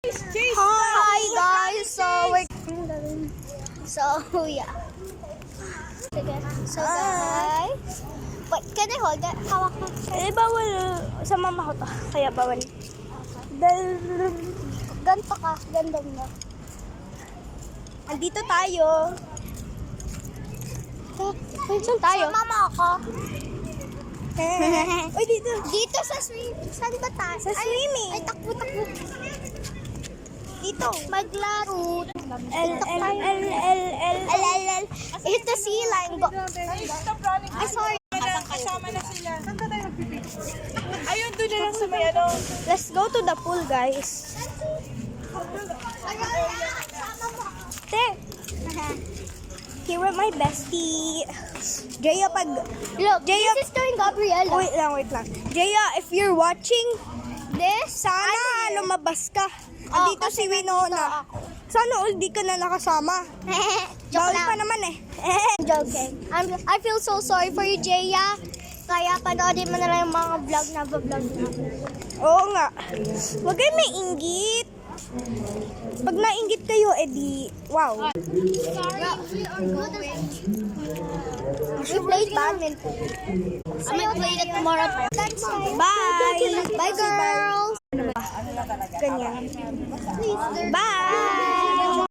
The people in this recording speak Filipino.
Hi guys, yeah. So guys, wait, can I hold it? Hawak ko. Bawal. Sa mama ko to. Kaya bawal. Ganto ka, ganda mo. Andito tayo. Saan tayo? Sa mama ako. Uy, dito. Dito sa saan ba tayo? Sa swimming. Ay, takbo. Dito. Maglaro. L. Ito si line. Ay, sorry. Kasama na sila. Saan ka tayo magpipicture? Ayun, doon na lang sa may ano. Let's go to the pool, guys. Te. Here with my bestie. Jaya, pag... Look, Jaya, this is Sister Gabriela. wait lang. Jaya, if you're watching, This? sana lumabas ka. Andito si Winona. Sana all di ka na nakasama. Joke Bawal pa lang. naman eh. Joking. I feel so sorry for you, Jaya. Kaya panoodin mo na lang yung mga vlog na. Oo nga. Huwag kayo may inggit. Pag nainggit kayo, edi, wow. We played badminton. I'm gonna play it tomorrow. Bye! Bye, girls. Ganyan. Please, Bye!